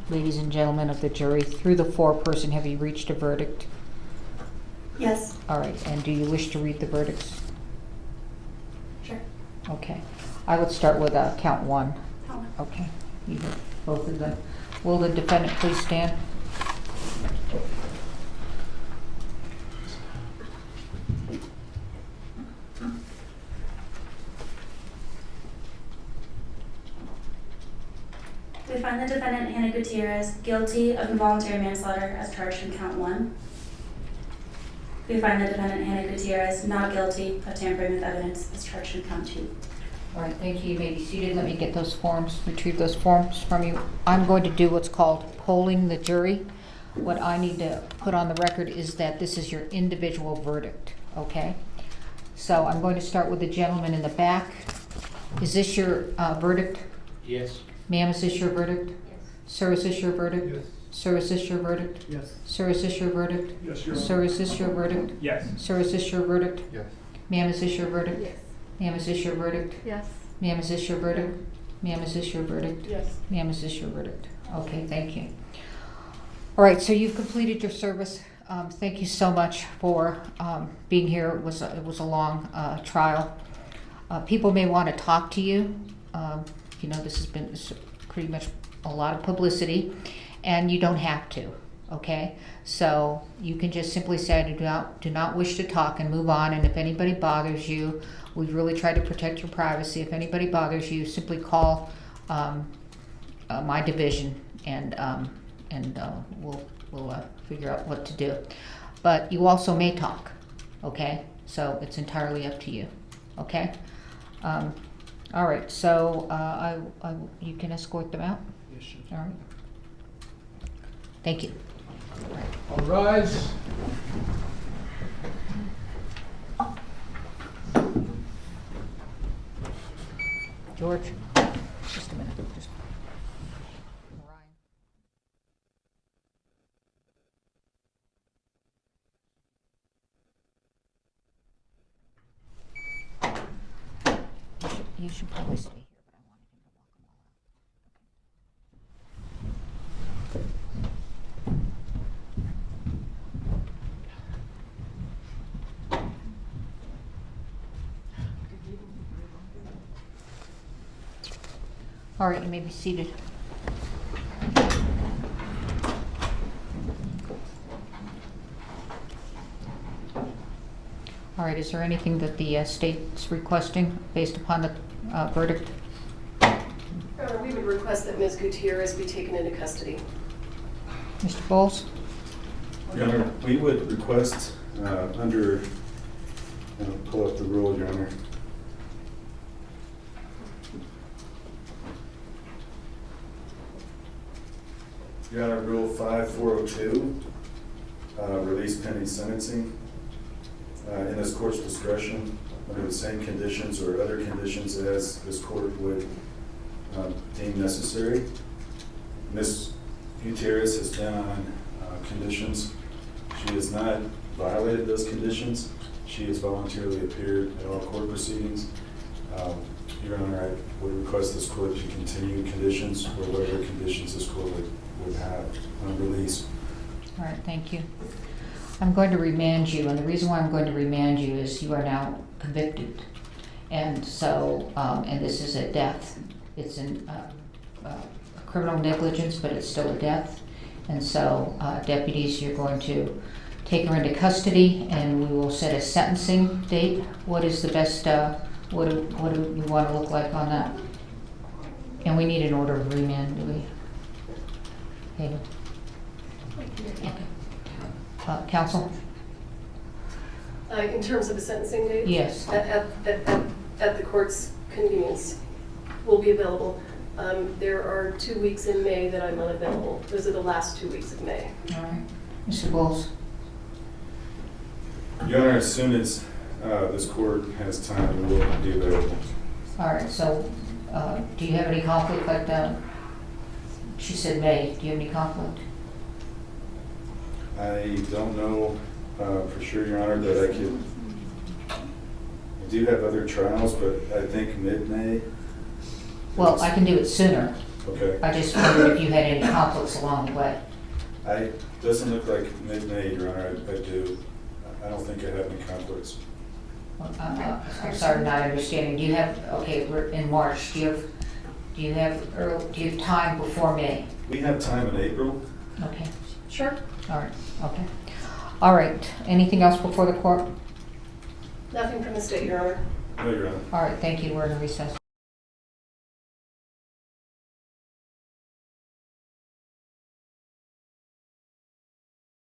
ladies and gentlemen of the jury, through the foreperson, have you reached a verdict? Yes. All right, and do you wish to read the verdicts? Sure. Okay. I would start with count one. Count one. Okay, you have both of them. Will the defendant please stand? We find the defendant, Halyna Gutierrez, guilty of involuntary manslaughter as charged in count one. We find the defendant, Halyna Gutierrez, not guilty of tampering with evidence as charged in count two. All right, thank you. You may be seated. Let me get those forms, retrieve those forms from you. I'm going to do what's called polling the jury. What I need to put on the record is that this is your individual verdict, okay? So I'm going to start with the gentleman in the back. Is this your verdict? Yes. Ma'am, is this your verdict? Yes. Sir, is this your verdict? Yes. Sir, is this your verdict? Yes. Sir, is this your verdict? Yes, Your Honor. Sir, is this your verdict? Yes. Sir, is this your verdict? Yes. Ma'am, is this your verdict? Yes. Ma'am, is this your verdict? Yes. Ma'am, is this your verdict? Ma'am, is this your verdict? Yes. Ma'am, is this your verdict? Okay, thank you. All right, so you've completed your service. Thank you so much for being here. It was a long trial. People may want to talk to you. You know, this has been pretty much a lot of publicity, and you don't have to. Okay, so you can just simply say, I do not wish to talk, and move on. And if anybody bothers you, we've really tried to protect your privacy. If anybody bothers you, simply call my division, and we'll figure out what to do. But you also may talk, okay? So it's entirely up to you, okay? All right, so you can escort them out? Yes, sir. All right. Thank you. All rise. George, just a minute. Just Ryan. You should probably stay here, but I wanted him to walk them all out. All right, you may be seated. All right, is there anything that the state's requesting based upon the verdict? We would request that Ms. Gutierrez be taken into custody. Mr. Bowles? Your Honor, we would request under, pull up the rule, Your Honor. Your Honor, Rule 5402, release pending sentencing. In this court's discretion, under the same conditions or other conditions as this court would deem necessary. Ms. Gutierrez has been on conditions. She has not violated those conditions. She has voluntarily appeared at all court proceedings. Your Honor, I would request this court to continue conditions or whatever conditions this court would have on release. All right, thank you. I'm going to remand you, and the reason why I'm going to remand you is you are now convicted. And so, and this is a death. It's a criminal negligence, but it's still a death. And so, deputies, you're going to take her into custody, and we will set a sentencing date. What is the best, what do you want to look like on that? And we need an order of remand, do we? Haven? Okay. Counsel? In terms of a sentencing date? Yes. At the court's convenience, will be available. There are 2 weeks in May that I'm unavailable. Those are the last 2 weeks of May. All right. Mr. Bowles? Your Honor, as soon as this court has time, we will be available. All right, so do you have any conflict like that? She said May. Do you have any conflict? I don't know for sure, Your Honor, that I do have other trials, but I think mid-May. Well, I can do it sooner. Okay. I just wondered if you had any conflicts along the way. Doesn't look like mid-May, Your Honor, I do. I don't think I have any conflicts. I'm sorry, not understanding. Do you have, okay, we're in March, do you have time before May? We have time in April. Okay, Sure. all right, okay. All right, anything else before the court? Nothing from the state, Your Honor. No, Your Honor. All right, thank you, we're in recess.